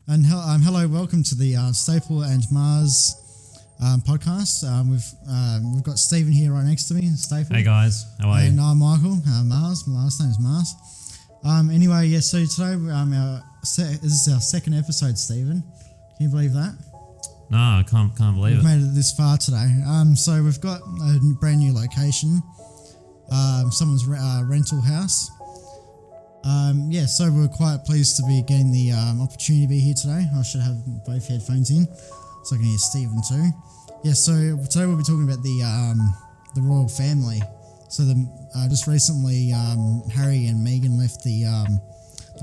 And hello, welcome to the Staple and Maas podcast. We've got Stephen here right next to me. Staple. Hey guys, how are you? And I'm Michael. Maas. My last name is Maas. So today this is our second episode, Stephen. Can you believe that? No, I can't believe We've made it this far today. So we've got a brand new location. Someone's rental house. So we're quite pleased to be getting the opportunity to be here today. I should have both headphones in so I can hear Stephen too. So today we'll be talking about the royal family. So just recently Harry and Meghan left the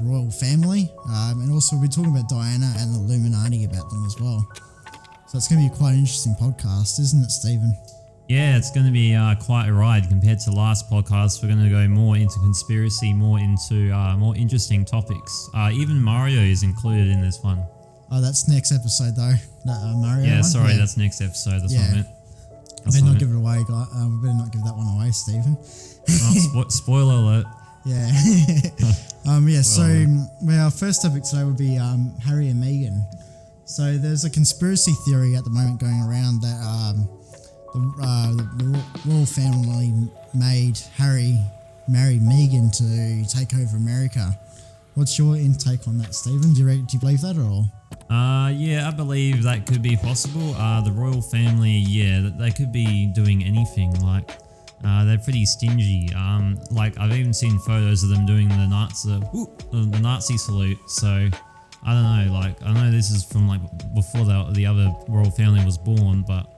royal family, and also we'll be talking about Diana and the Illuminati about them as well. So it's going to be quite an interesting podcast, isn't it, Stephen? Yeah, it's going to be quite a ride compared to the last podcast. We're going to go more into conspiracy, more into more interesting topics. Even Mario is included in this one. Oh, that's next episode though. That Mario. Yeah, one? sorry, that's next episode. That's what I meant. We better not give it away, guys. We better not give that one away, Stephen. Spoiler alert. Yeah. So our first topic today would be Harry and Meghan. So there's a conspiracy theory at the moment going around that the royal family made Harry marry Meghan to take over America. What's your intake on that, Stephen? Do you believe that at all? Yeah, I believe that could be possible. The royal family, they could be doing anything. Like, they're pretty stingy. Like I've even seen photos of them doing the Nazi salute. So I don't know. Like I know this is from like before the other royal family was born, but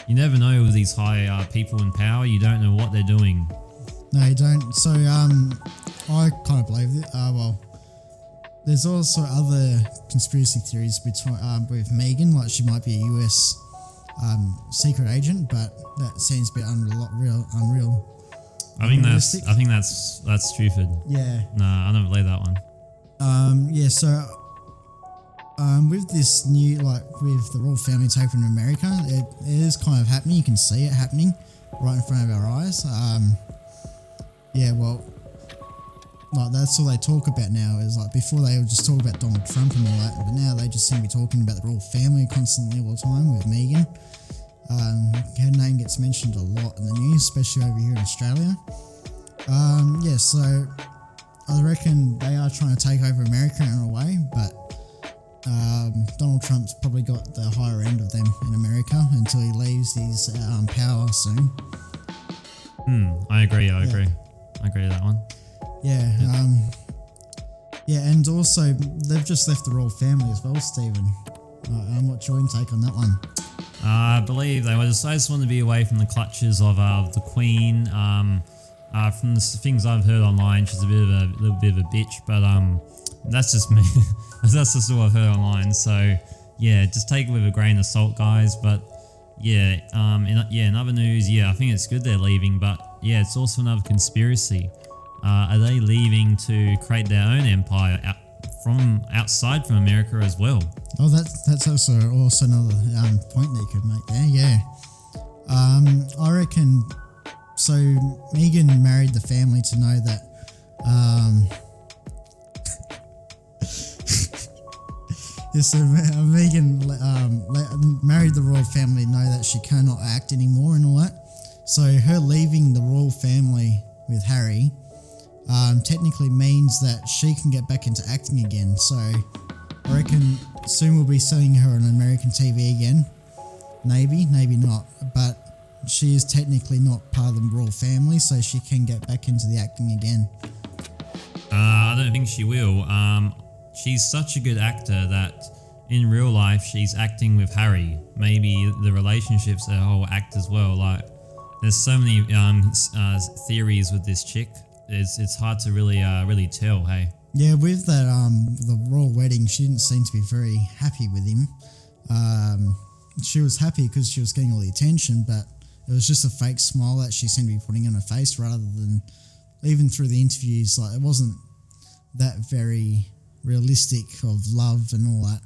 you never know with these high people in power. You don't know what they're doing. No, you don't. So I kind of believe it. There's also other conspiracy theories with Meghan, like she might be a US secret agent, but that seems a bit unreal. I think that's stupid. Yeah. Nah, I don't believe that one. With this new, with the royal family taking America, it is kind of happening. You can see it happening right in front of our eyes. That's all they talk about now. Is like before they would just talk about Donald Trump and all that, but now they just seem to be talking about the royal family constantly all the time with Meghan. Her name gets mentioned a lot in the news, especially over here in Australia. So I reckon they are trying to take over America in a way, but Donald Trump's probably got the higher end of them in America until he leaves his power soon. I agree with that one. And also they've just left the royal family as well, Stephen. What's your intake on that one? I believe they just want to be away from the clutches of the Queen. From the things I've heard online, she's a little bit of a bitch, but that's just me. That's just all I've heard online. So yeah, just take it with a grain of salt, guys. But in other news, I think it's good they're leaving, but it's also another conspiracy. Are they leaving to create their own empire outside from America as well? Oh, that's also another point that you could make there. Yeah, I reckon. So Meghan married the family to know that. Meghan married the royal family to know that she cannot act anymore and all that. So her leaving the royal family with Harry technically means that she can get back into acting again. So I reckon soon we'll be seeing her on American TV again. Maybe not. But she is technically not part of the royal family, so she can get back into the acting again. I don't think she will. She's such a good actor that in real life she's acting with Harry. Maybe the relationship's a whole act as well. Like there's so many theories with this chick. It's hard to really tell. Hey. Yeah, with that the royal wedding, she didn't seem to be very happy with him. She was happy because she was getting all the attention, but it was just a fake smile that she seemed to be putting on her face rather than even through the interviews. Like it wasn't that very realistic of love and all that.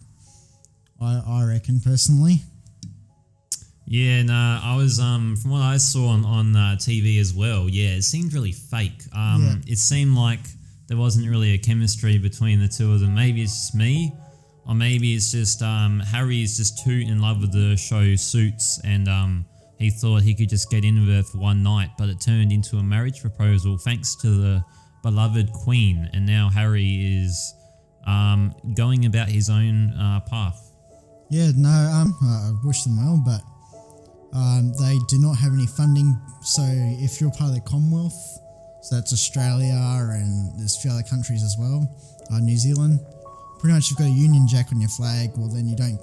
I reckon personally. Yeah, no, I was from what I saw on TV as well. Yeah, it seemed really fake. It seemed like there wasn't really a chemistry between the two of them. Maybe it's just me. or maybe it's just Harry is just too in love with the show Suits, and he thought he could just get in with her for one night, but it turned into a marriage proposal thanks to the beloved Queen, and now Harry is going about his own path. Yeah, no, I wish them well, but they do not have any funding. So if you're part of the Commonwealth, so that's Australia and there's a few other countries as well, New Zealand, pretty much you've got a Union Jack on your flag, well then you don't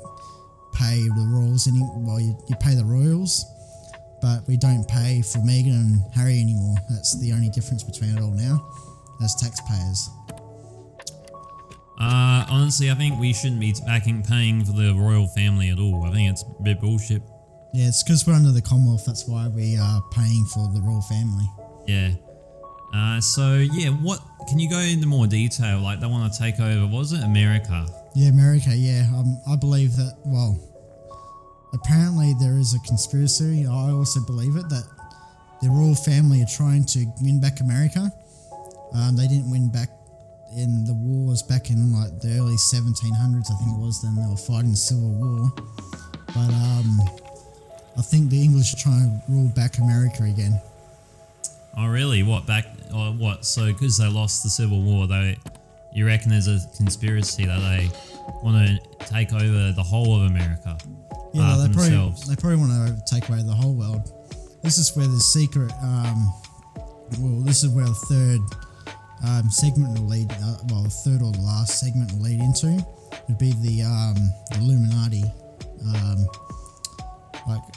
pay the royals you pay the royals, but we don't pay for Meghan and Harry anymore. That's the only difference between it all now as taxpayers. Honestly, I think we shouldn't be paying for the royal family at all. I think it's a bit bullshit. Yeah, it's because we're under the Commonwealth, that's why we are paying for the royal family. Yeah. What can you go into more detail? Like they want to take over, was it America? Yeah, America, yeah. I believe that, well, apparently there is a conspiracy, I also believe it, that the royal family are trying to win back America. They didn't win back in the wars back in like the early 1700s, I think it was, then they were fighting the Civil War. But I think the English are trying to rule back America again. Oh really? What? So because they lost the Civil War, you reckon there's a conspiracy that they want to take over the whole of America? Yeah, they themselves. probably want to take away the whole world. This is where the secret. This is where the third segment will lead. The third or the last segment will lead into would be the Illuminati.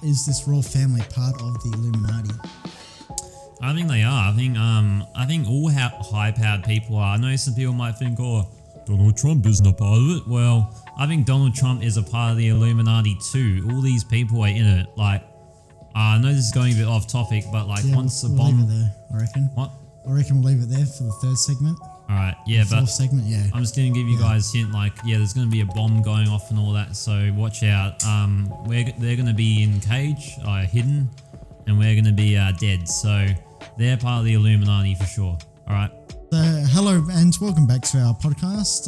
Is this royal family part of the Illuminati? I think they are. I think all high-powered people are. I know some people might think, Donald Trump isn't a part of it. Well, I think Donald Trump is a part of the Illuminati too. All these people are in it. Like, I know this is going a bit off topic, but once the bomb... Leave it there, I reckon. What? I reckon we'll leave it there for the third segment. Alright, yeah, the fourth segment, yeah. I'm just going to give you guys a hint, there's going to be a bomb going off and all that, so watch out. They're going to be in cage, hidden, and we're going to be dead, so they're part of the Illuminati for sure. Alright. So, hello and welcome back to our podcast.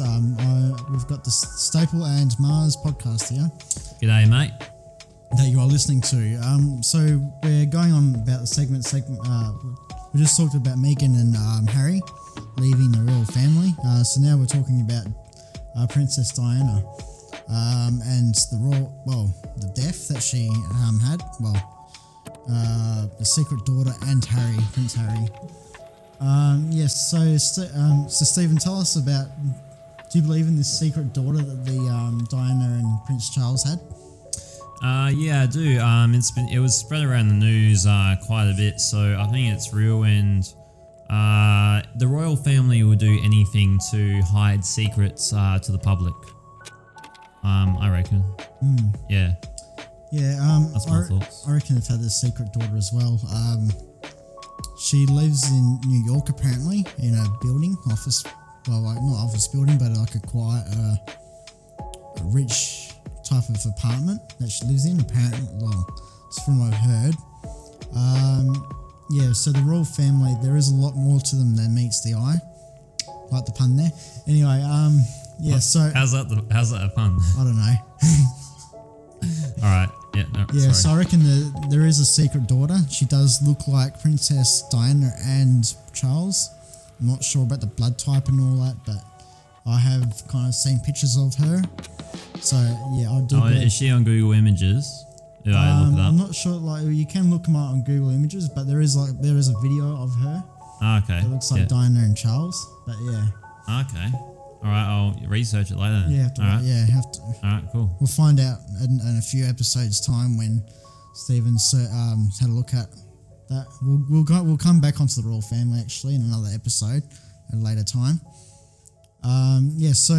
We've got the Staple and Maas podcast here. G'day, mate. That you are listening to. So we're going on about the segment. We just talked about Meghan and Harry leaving the royal family. So now we're talking about Princess Diana and the death that she had. The secret daughter and Prince Harry. Yes. So Stephen, tell us about. Do you believe in this secret daughter that the Diana and Prince Charles had? Yeah, I do. It was spread around the news quite a bit, so I think it's real. And the royal family will do anything to hide secrets to the public. I reckon. Yeah. Yeah. That's my thoughts. I reckon they've had this secret daughter as well. She lives in New York apparently in a building, office. Well, not office building, but like a quiet, a rich type of apartment that she lives in, apparently. Well, it's from what I've heard. So the royal family, there is a lot more to them than meets the eye. Like the pun there. Anyway, so how's that a pun? I don't know. Alright, sorry. So I reckon there is a secret daughter. She does look like Princess Diana and Charles. I'm not sure about the blood type and all that, but I have kind of seen pictures of her. So yeah, I do. Is she on Google Images? Did I look it up? I'm not sure. You can look them up on Google Images, but there is a video of her. Okay. It looks like Diana and Charles, but yeah. Okay. All right, I'll research it later. Yeah, have to. All right, cool. We'll find out in a few episodes' time when Stephen's had a look at that. We'll come back onto the royal family actually in another episode at a later time. So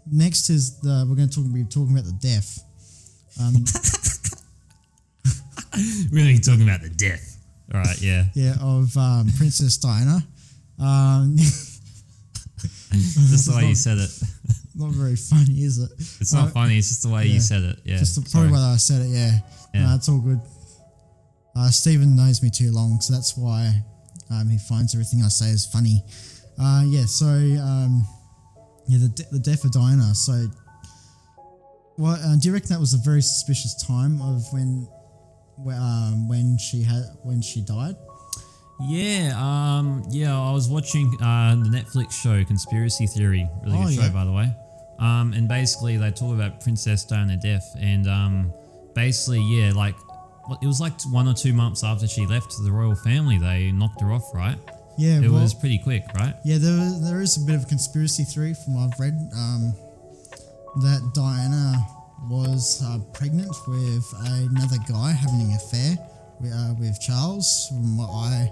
next is we're going to be talking about the death. We're going to be talking about the death. All right, yeah. Yeah, of Princess Diana. Just the way you said it. Not very funny, is it? It's not funny. It's just the way you said it. Yeah. Just probably the way I said it. Yeah. No, it's all good. Stephen knows me too long, so that's why he finds everything I say is funny. Yeah, the death of Diana. So, what do you reckon that was a very suspicious time of when she died? Yeah, I was watching the Netflix show Conspiracy Theory, really good show by the way. And basically they talk about Princess Diana death, and basically like it was like 1 or 2 months after she left the royal family, they knocked her off, right? Yeah, it was pretty quick, right? Yeah, there is a bit of a conspiracy theory from what I've read, that Diana was pregnant with another guy having an affair with Charles. From what I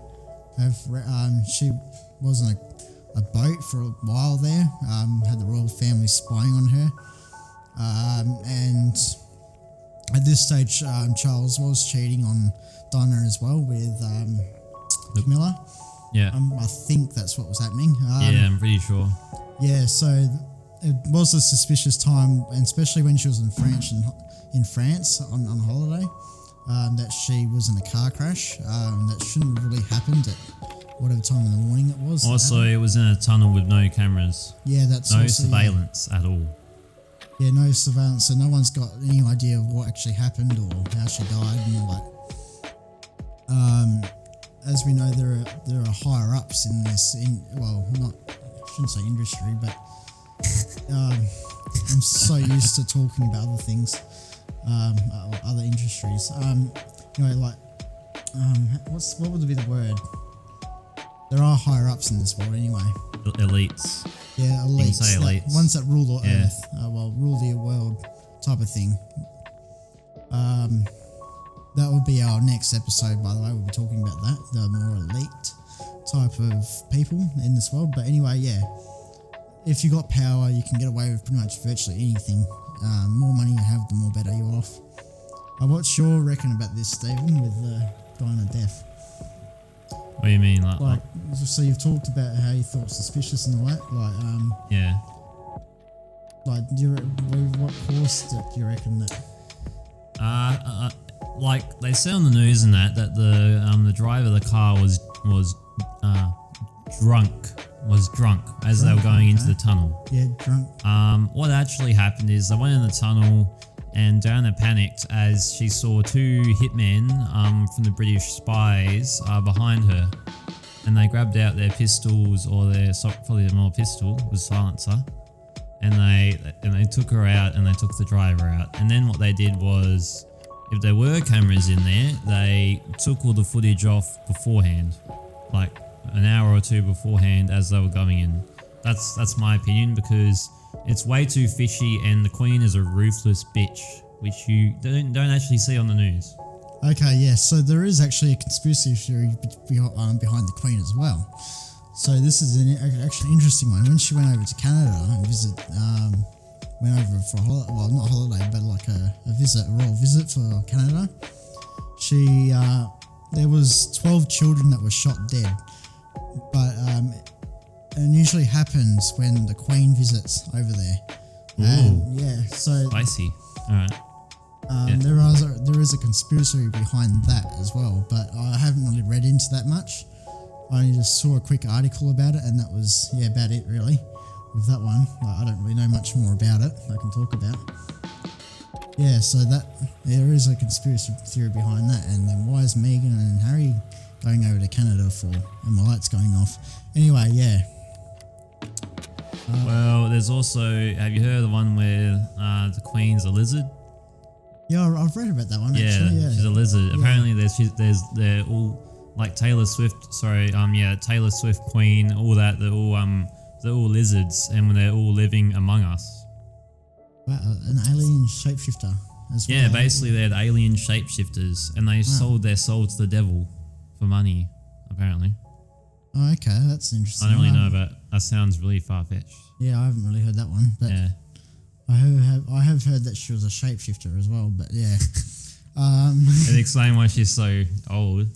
have read, she was on a boat for a while there, had the royal family spying on her, and at this stage Charles was cheating on Diana as well with Camilla. Yeah. I think that's what was happening. Yeah, I'm pretty sure. Yeah, so it was a suspicious time, and especially when she was in France on holiday, that she was in a car crash. That shouldn't have really happened at whatever time in the morning it was. Also, it was in a tunnel with no cameras. Yeah, that's no also, surveillance at all. Yeah, no surveillance, so no one's got any idea of what actually happened or how she died and all that. As we know, there are higher ups in this. I shouldn't say industry, but I'm so used to talking about other things, other industries. What would be the word? There are higher ups in this world, anyway. Elites. Yeah, elites. You can say elites. Ones that rule the earth. Rule the world, type of thing. That will be our next episode, by the way. We'll be talking about that, the more elite type of people in this world. But anyway, yeah, if you got power, you can get away with pretty much virtually anything. More money you have, the more better you're off. What's your reckon about this, Stephen, with Diana death? What do you mean? So you've talked about how you thought suspicious and all that. Yeah. What caused it, do you reckon that? Like they say on the news and that the driver of the car was drunk as they were going into the tunnel. Yeah, drunk. What actually happened is they went in the tunnel and Diana panicked as she saw 2 hitmen from the British spies behind her, and they grabbed out their pistols, or probably more pistol with silencer, and they took her out and they took the driver out. And then what they did was, if there were cameras in there, they took all the footage off beforehand, like an hour or 2 beforehand as they were going in. That's my opinion, because it's way too fishy, and the Queen is a ruthless bitch, which you don't actually see on the news. Okay, yeah, so there is actually a conspiracy theory behind the Queen as well. So this is an actually interesting one. When she went over to Canada and went over for a holiday, well, not a holiday, but like a royal visit for Canada. There was 12 children that were shot dead, but it usually happens when the Queen visits over there. Yeah, so spicy. All right. There is a conspiracy behind that as well, but I haven't really read into that much. I only just saw a quick article about it, and that was about it really. With that one, I don't really know much more about it I can talk about. Yeah, so there is a conspiracy theory behind that. And then why is Meghan and Harry going over to Canada for, and my light's going off? Anyway, yeah. Well, there's also, have you heard of the one where the Queen's a lizard? Yeah, I've read about that one. Yeah, actually, yeah. She's a lizard. Yeah. Apparently, they're all like Taylor Swift. Taylor Swift, Queen, all that. They're all lizards, and they're all living among us. Wow, an alien shapeshifter as well. Yeah, basically they're alien shapeshifters, and they sold their soul to the devil for money, apparently. Oh, okay, that's interesting. I don't really know, but that sounds really far-fetched. Yeah, I haven't really heard that one, but yeah. I have heard that she was a shapeshifter as well, but yeah. It explains why she's so old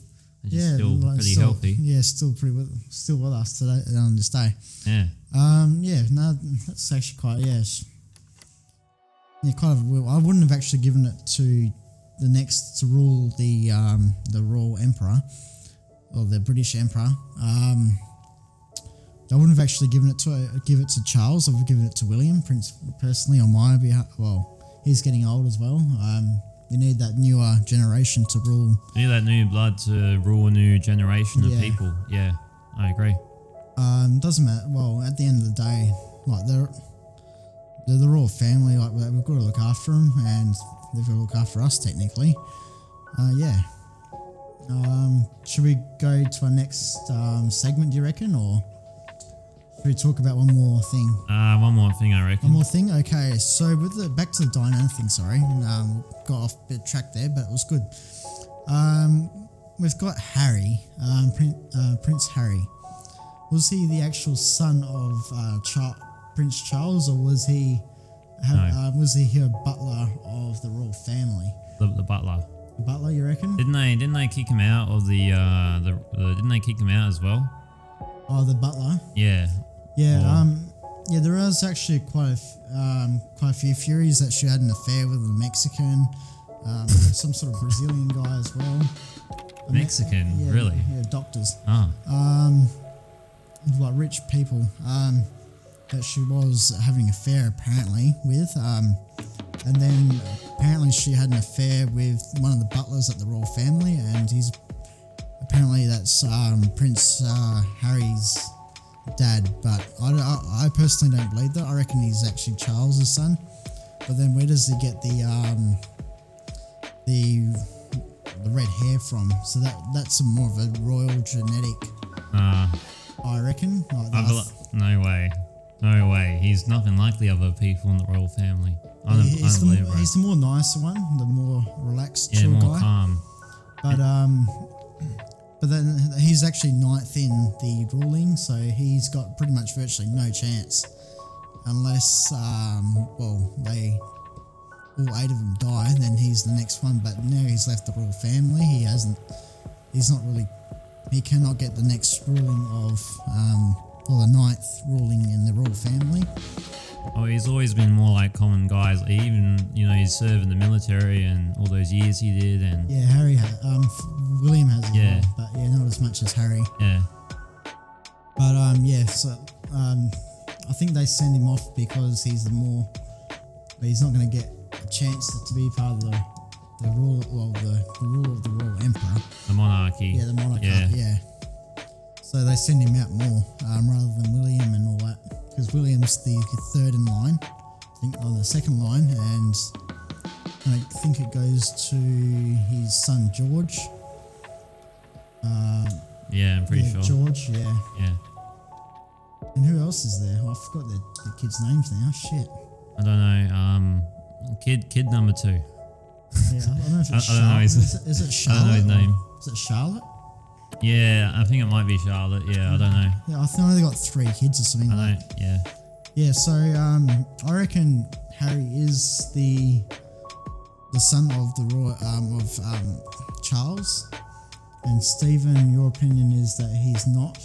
and she's still pretty healthy. Yeah, still with us today on this day. Yeah. No, that's actually quite kind of. I wouldn't have actually given it to the next to rule the royal emperor or the British emperor. I wouldn't have actually given it to Charles. I would have given it to William, personally, on my behalf. Well, he's getting old as well. You need that newer generation to rule. You need that new blood to rule a new generation of people. Yeah, I agree. Doesn't matter. Well, at the end of the day, like they're the royal family. Like we've got to look after them, and they've got to look after us technically. Should we go to our next segment? Do you reckon, or should we talk about one more thing? One more thing, I reckon. One more thing. Okay, so back to the Diana thing. Sorry, got off a bit of track there, but it was good. We've got Harry, Prince Harry. Was he the actual son of Prince Charles, or was he a butler of the royal family? The butler. The butler, you reckon? Didn't they kick him out of the didn't they kick him out as well? Oh, the butler. Yeah. Yeah. There was actually quite a few theories that she had an affair with a Mexican, some sort of Brazilian guy as well. Mexican, really? Yeah, doctors. Oh. Like rich people. That she was having an affair apparently with. And then apparently she had an affair with one of the butlers at the royal family, and that's Prince Harry's dad. But I personally don't believe that. I reckon he's actually Charles's son. But then where does he get the red hair from? So that's more of a royal genetic. I reckon. No way. He's nothing like the other people in the royal family. He's the more nicer one, the more relaxed, chill more guy. Calm. But then he's actually ninth in the ruling, so he's got pretty much virtually no chance, unless all 8 of them die. Then he's the next one. But now he's left the royal family. He cannot get the next ruling of the ninth ruling in the royal family. Oh, he's always been more like common guys. Even he's served in the military and all those years he did. And William has as well, but not as much as Harry. Yeah. But I think they send him off because he's he's not going to get a chance to be part of the rule of the royal emperor. The monarchy. Yeah, the monarchy. Yeah. So they send him out more rather than William and all that, because William's the third in line, I think, on the second line, and I think it goes to his son George. I'm pretty sure. George, yeah. Yeah. And who else is there? I forgot the kids' names now. Shit. I don't know. Kid number 2. Yeah, I don't know if it's I don't know. Is it Charlotte? I don't know his name. Is it Charlotte? Yeah, I think it might be Charlotte. Yeah, I don't know. Yeah, I think I only got 3 kids or something. Yeah. Yeah, so I reckon Harry is the son of the royal of Charles. And Stephen, your opinion is that he's not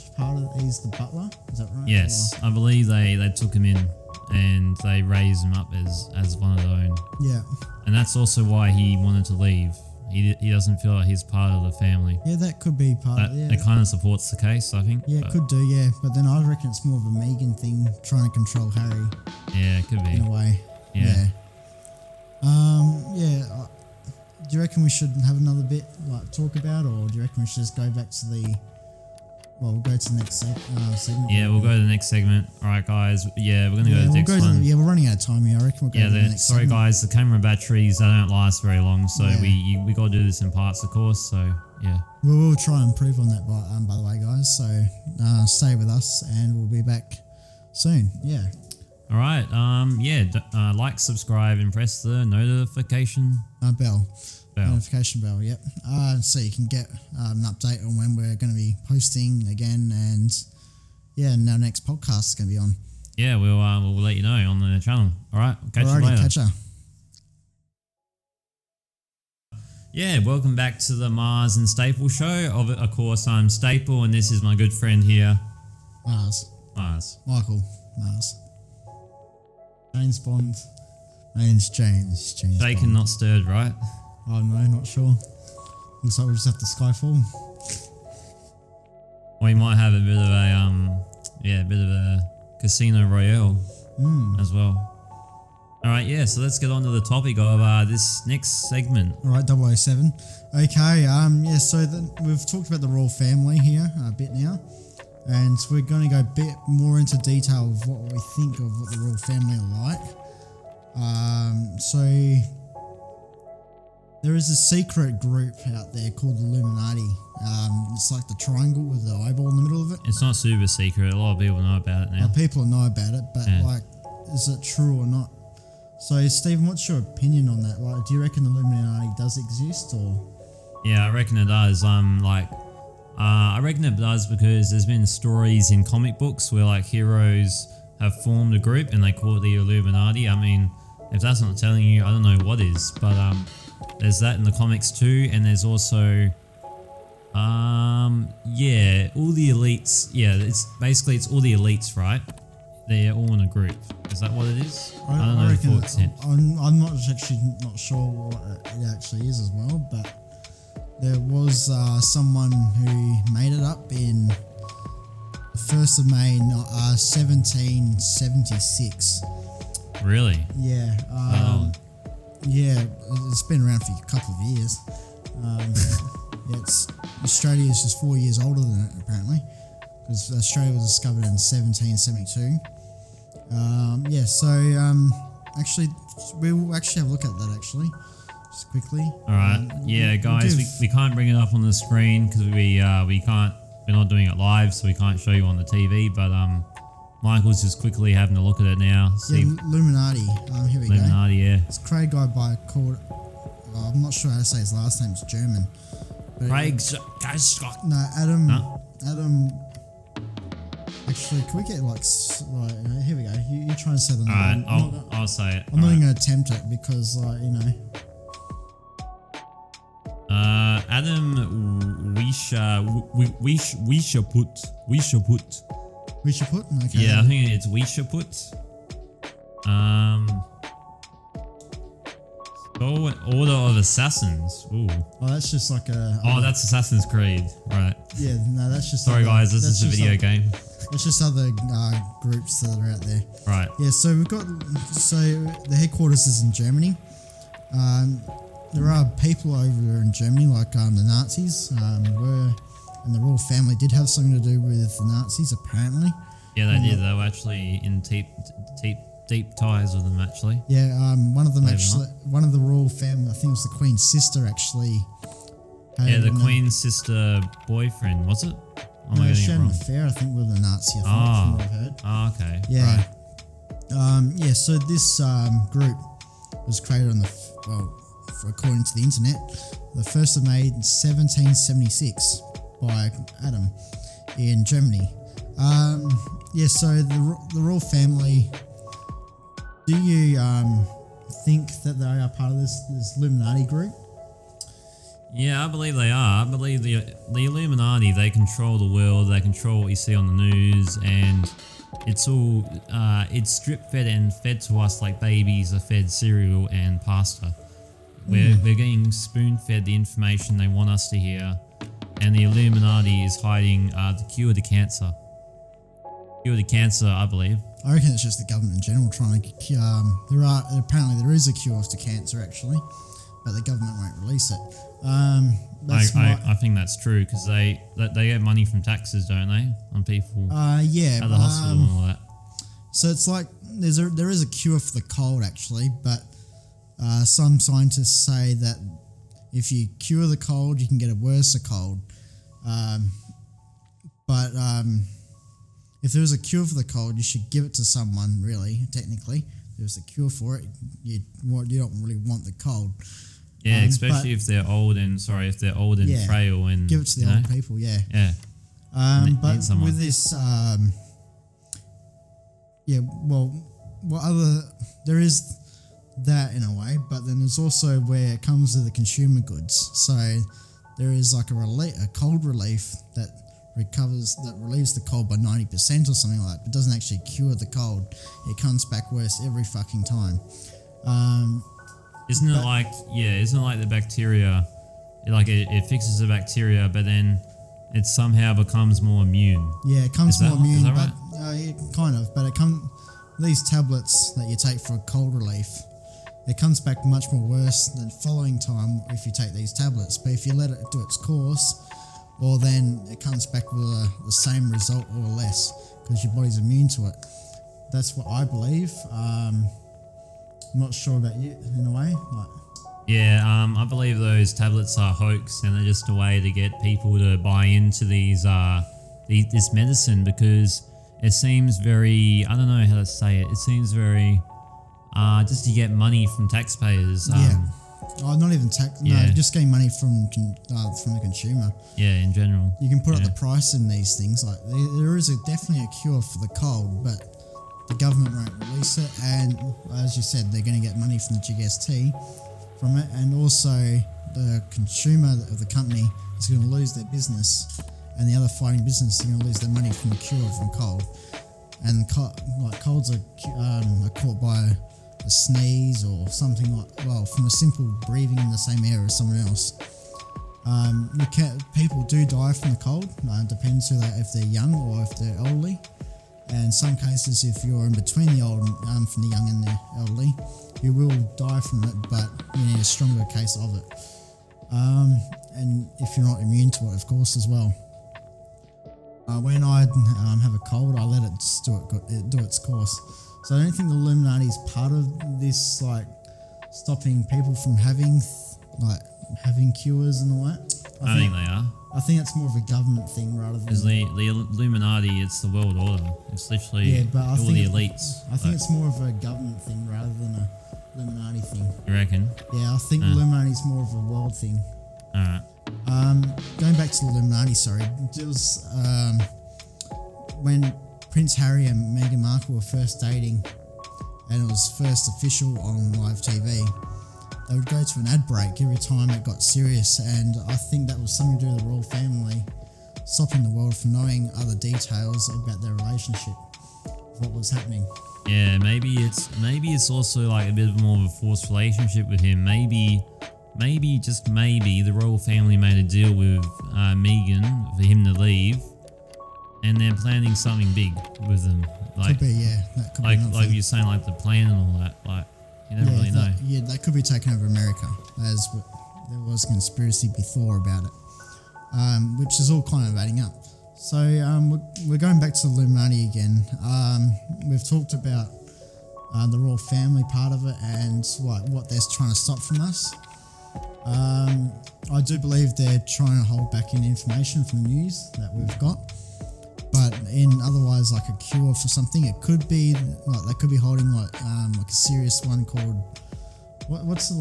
he's the butler. Is that right? Yes, I believe they took him in and they raised him up as one of their own. Yeah. And that's also why he wanted to leave. He doesn't feel like he's part of the family. Yeah, that could be part of it. It kind of supports the case, I think. Yeah, it could do, yeah. But then I reckon it's more of a Meghan thing, trying to control Harry. Yeah, it could be. In a way. Yeah. Do you reckon we should have another bit talk about, or do you reckon we should just go back to we'll go to the next segment? Yeah, we'll go to the next segment. All right, guys. Yeah, we're going to go to the next one. We're running out of time here. I reckon we'll go to the next segment. Guys, the camera batteries, they don't last very long, so we got to do this in parts, of course, so yeah. We will try and improve on that, by the way, guys, so stay with us and we'll be back soon. Yeah. All right. Like, subscribe, and press the notification bell. Notification bell. Yep. So you can get an update on when we're going to be posting again, and our next podcast is going to be on. Yeah, we'll let you know on the channel. All right. Catch you later. Catch ya. Yeah, welcome back to the Maas&Staple show. Of course, I'm Staple, and this is my good friend here, Maas. Michael Maas. James Bond. Name's James. Shaken, not stirred, right? Oh no, not sure. Looks like we'll just have to Skyfall. We might have a bit of a Yeah, a bit of a Casino Royale as well. All right, yeah, so let's get on to the topic of this next segment. All right, 007. Okay, yeah, so we've talked about the royal family here a bit now, and we're going to go a bit more into detail of what we think of what the royal family are like. So there is a secret group out there called the Illuminati. It's like the triangle with the eyeball in the middle of it. It's not super secret. A lot of people know about it now. People know about it, but like, is it true or not? So, Stephen, what's your opinion on that? Like, do you reckon the Illuminati does exist, or? Yeah, I reckon it does. I reckon it does because there's been stories in comic books where like heroes have formed a group and they call it the Illuminati. I mean, if that's not telling you, I don't know what is. But there's that in the comics too, and there's also, yeah, all the elites. Yeah, it's all the elites, right? They're all in a group. Is that what it is? I don't know the full extent. I'm not sure what it actually is as well, but there was someone who made it up in the 1st of May 1776. Really? Yeah. Yeah, it's been around for a couple of years. Yeah, Australia is just 4 years older than it, apparently, because Australia was discovered in 1772. Yeah, so actually, we'll actually have a look at that actually, just quickly. All right, yeah, guys, we can't bring it up on the screen because we can't. We're not doing it live, so we can't show you on the TV. But Michael's just quickly having a look at it now. Yeah, Illuminati. Here we go. Illuminati, yeah. It's Craig guy called. I'm not sure how to say his last name. It's German. Craig. No, Adam. No? Adam. Actually, can we get here we go. You try and say the name. Alright, I'll say it. I'm not even going to attempt it because, you know. Adam Weishaput. Okay. Yeah, I think it's Weishaput. Order of Assassins. Ooh. Oh, that's just like a. Oh, that's Assassin's Creed, right? Yeah, no, that's just. Sorry, guys, this is a video game. It's just other groups that are out there. Right. Yeah, so we've got. So the headquarters is in Germany. There are people over there in Germany, like the Nazis, and the royal family did have something to do with the Nazis, apparently. Yeah, they did. They were actually in deep ties with them, actually. Yeah, one of them actually, one of the royal family, I think it was the Queen's sister, actually. Yeah, the Queen's sister boyfriend, was it? She had an affair, I think, with a Nazi, I think, from what I've heard. Oh, okay. Yeah. Right. Yeah, so this group was created on according to the internet, the 1st of May 1776 by Adam in Germany. Yeah, so the royal family, do you think that they are part of this Illuminati group? Yeah, I believe they are. I believe the Illuminati, they control the world, they control what you see on the news, and it's all it's drip fed and fed to us like babies are fed cereal and pasta. We're getting spoon fed the information they want us to hear, and the Illuminati is hiding the cure to cancer. Cure to cancer, I believe. I reckon it's just the government in general trying to. Apparently there is a cure to cancer actually, but the government won't release it. I think that's true because they get money from taxes, don't they, on people? Yeah. At the hospital and all that. So it's like there is a cure for the cold actually, but some scientists say that if you cure the cold, you can get a worse cold. But if there was a cure for the cold, you should give it to someone. Really, technically, if there's a cure for it, you don't really want the cold. Yeah, especially if they're old and frail and give it to the old people. Yeah. Yeah. But with this, there is that in a way, but then there's also where it comes to the consumer goods. So there is like a cold relief that relieves the cold by 90% or something like that, but doesn't actually cure the cold. It comes back worse every fucking time. Isn't it like the bacteria, like it fixes the bacteria, but then it somehow becomes more immune? Yeah, it becomes more immune. Is that right? But kind of, but these tablets that you take for a cold relief, it comes back much more worse than following time if you take these tablets. But if you let it do its course, well then it comes back with the same result or less because your body's immune to it. That's what I believe. I'm not sure about you in a way. I believe those tablets are hoax and they're just a way to get people to buy into this medicine because it seems very, I don't know how to say it. It seems very just to get money from taxpayers. Not even tax. No, just getting money from the consumer. Yeah, in general. You can put up the price in these things. Like there is definitely a cure for the cold, but the government won't release it. And as you said, they're going to get money from the GST from it, and also the consumer of the company is going to lose their business, and the other fighting business is going to lose their money from the cure from cold. And colds are caught by a sneeze or something from a simple breathing in the same air as someone else. People do die from the cold. Depends if they're young or if they're elderly. And in some cases, if you're in between the from the young and the elderly, you will die from it, but you need a stronger case of it. And if you're not immune to it, of course, as well. When I have a cold, I let it just do its course. So I don't think the Illuminati is part of this, stopping people from having cures and all that. I think they are. I think it's more of a government thing rather than... Because the Illuminati, it's the world order. It's literally all the elites. I think it's more of a government thing rather than a Illuminati thing. You reckon? Yeah, I think Illuminati is more of a world thing. Alright. Going back to the Illuminati, it was when Prince Harry and Meghan Markle were first dating, and it was first official on live TV. They would go to an ad break every time it got serious, and I think that was something to do with the royal family, stopping the world from knowing other details about their relationship, what was happening. Yeah, maybe it's also a bit more of a forced relationship with him. Maybe just maybe the royal family made a deal with Meghan for him to leave, and they're planning something big with them. Could be, yeah. That could be like you're saying, the plan and all that. You never really know. Yeah, that could be taking over America, as there was a conspiracy before about it, which is all kind of adding up. So we're going back to the Illuminati again. We've talked about the royal family part of it and what they're trying to stop from us. I do believe they're trying to hold back in information from the news that we've got. But in otherwise a cure for something, it could be they could be holding a serious one called what's a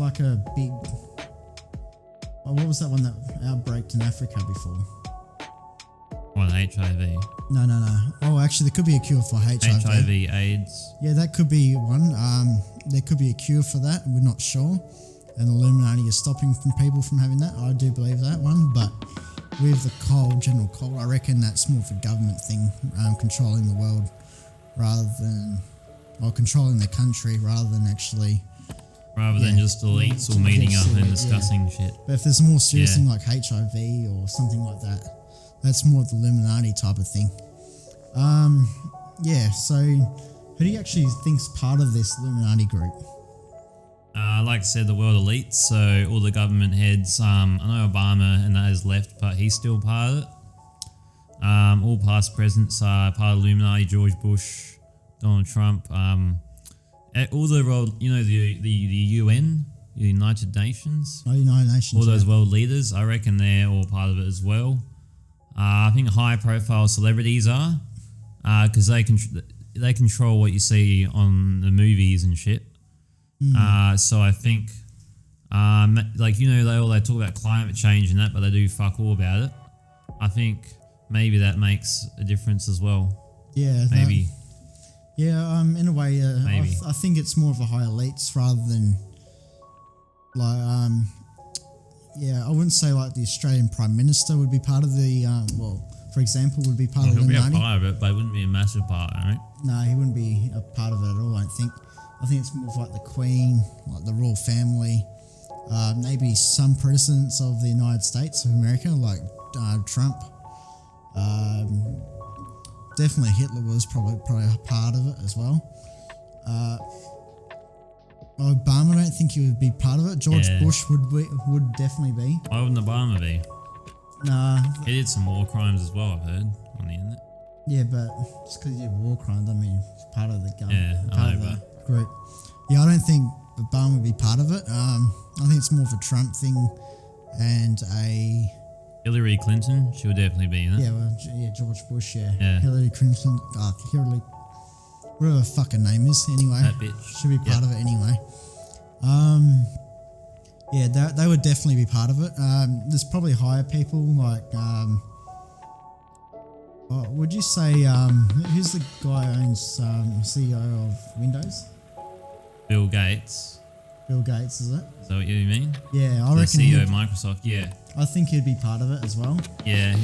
big what was that one that outbreaked in Africa before? What, HIV? No. Oh, actually, there could be a cure for HIV. HIV, AIDS. Yeah, that could be one. There could be a cure for that. We're not sure. And the Illuminati is stopping people from having that. I do believe that one, but with the general cold, I reckon that's more of a government thing, controlling the world controlling the country rather than actually... Rather than just elites all meeting up and discussing shit. But if there's a more serious thing like HIV or something like that, that's more of the Illuminati type of thing. So who do you actually think's part of this Illuminati group? Like I said, the world elites, so all the government heads. I know Obama and that has left, but he's still part of it. All past presidents are part of Illuminati. George Bush, Donald Trump, all the world, the UN, the United Nations. Oh, United Nations. All those world leaders, I reckon they're all part of it as well. I think high-profile celebrities are, because they control what you see on the movies and shit. So I think, they talk about climate change and that, but they do fuck all about it. I think maybe that makes a difference as well. Yeah, maybe. In a way, maybe. I think it's more of a high elites rather than I wouldn't say the Australian Prime Minister would be part of the for example, would be part of the Illuminati. He'll be a part of it, but it wouldn't be a massive part, right? No, he wouldn't be a part of it at all, I don't think. I think it's more of the Queen, the royal family, maybe some presidents of the United States of America, like Trump, definitely Hitler was probably a part of it as well. Obama, I don't think he would be part of it. George Bush would definitely be. Why wouldn't Obama be? Nah. He did some war crimes as well, I've heard, on the internet. Yeah, but just because he did war crimes, I mean, he's part of the government. Yeah, part of the group. Yeah, I don't think Obama would be part of it. I think it's more of a Trump thing and a... Hillary Clinton, she would definitely be in it. Yeah, George Bush, yeah. Yeah. Hillary Clinton, whatever her fucking name is, anyway. That bitch. Should be part of it anyway. Yeah, they would definitely be part of it. There's probably higher people like, would you say, who's the guy who owns CEO of Windows? Bill Gates. Bill Gates, is it? Is that what you mean? Yeah, I the reckon. CEO of Microsoft, yeah. I think he'd be part of it as well. Yeah.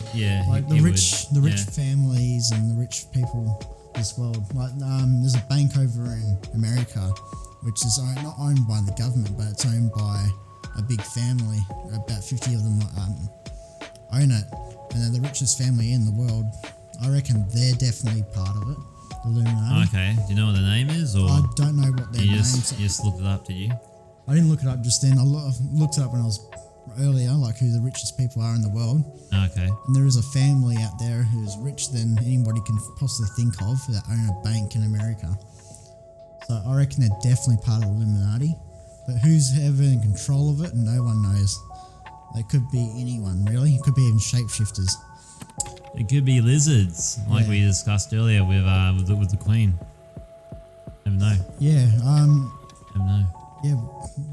Like the rich families and the rich people this world. Like there's a bank over in America, which is not owned by the government, but it's owned by a big family. About 50 of them own it, and they're the richest family in the world. I reckon they're definitely part of it. The Illuminati. Okay. Do you know what the name is, or I don't know what their names are. You just looked it up, did you? I didn't look it up just then. I looked it up when I was earlier, like who the richest people are in the world. Okay. And there is a family out there who's rich than anybody can possibly think of that own a bank in America. So I reckon they're definitely part of the Illuminati. But who's ever in control of it, no one knows. They could be anyone, really. It could be even shapeshifters. It could be lizards, like we discussed earlier with the Queen. Never know. Yeah. Never know. Yeah,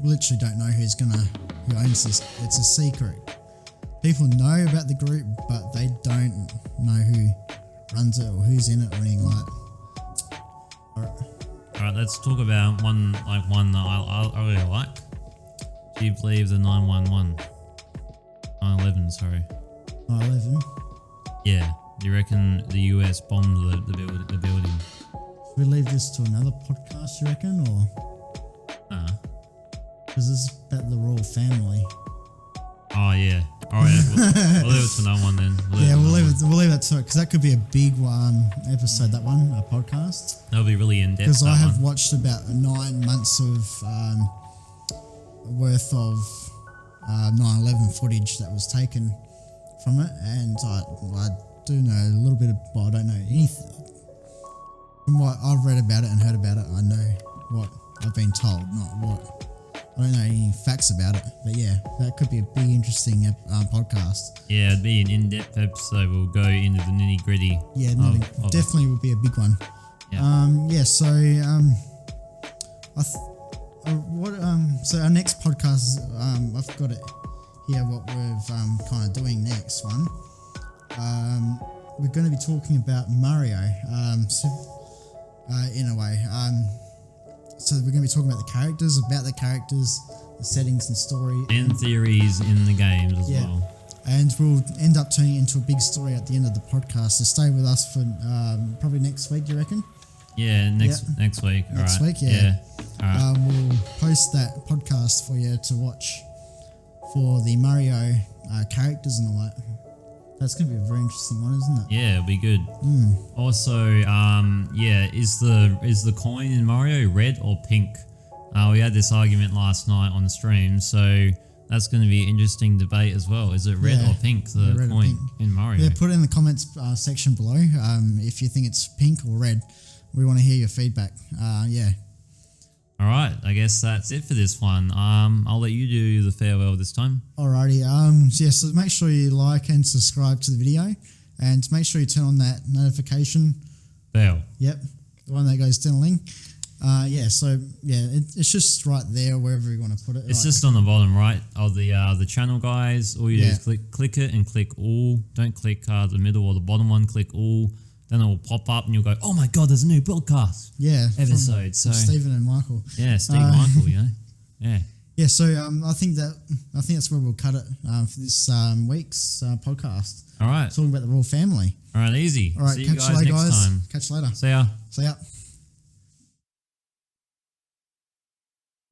we literally don't know who owns this. It's a secret. People know about the group, but they don't know who runs it or who's in it or anything like that. Alright, let's talk about one that I really like. Do you believe the 911? 9/11, sorry. 9/11? Yeah. Do you reckon the US bombed the building? Should we leave this to another podcast, you reckon, or? Because this is about the royal family. Oh yeah. Alright, we'll leave it to no one then. We'll leave it to it, because that could be a big episode, that one, a podcast. That'll be really in-depth. Because I have watched about 9 months of worth of 9/11 footage that was taken from it, and I do know a little bit of, well, I don't know anything. From what I've read about it and heard about it, I know what I've been told, not what. I don't know any facts about it, but yeah, that could be a big, interesting podcast. Yeah, it'd be an in-depth episode. We'll go into the nitty-gritty. Yeah, definitely would be a big one. Yeah. So so our next podcast is, I've got it here. What we're kind of doing next one. We're going to be talking about Mario. In a way. So we're going to be talking about the characters, the settings and story. And theories in the games as well. And we'll end up turning it into a big story at the end of the podcast. So stay with us for probably next week, do you reckon? Yeah, next week. Next week, yeah. All right. We'll post that podcast for you to watch for the Mario characters and all that. That's going to be a very interesting one, isn't it? Yeah, it'll be good. Also, is the coin in Mario red or pink? We had this argument last night on the stream, so that's going to be an interesting debate as well. Is it red or pink, the coin in Mario? Yeah, put it in the comments section below if you think it's pink or red. We want to hear your feedback. All right, I guess that's it for this one. I'll let you do the farewell this time. Alrighty. So make sure you like and subscribe to the video, and make sure you turn on that notification bell. Yep, the one that goes ding-a-ling. It's just right there wherever you want to put it. It's just on the bottom right of the channel, guys. All you do is click it and click all. Don't click the middle or the bottom one. Click all. Then it will pop up and you'll go, oh my God, there's a new podcast episode. So Stephen and Michael. Yeah, Steve and Michael, Yeah. Yeah, so I think that's where we'll cut it for this week's podcast. All right. Talking about the royal family. All right, easy. All right, see you guys next time. Catch you later. See ya. See ya.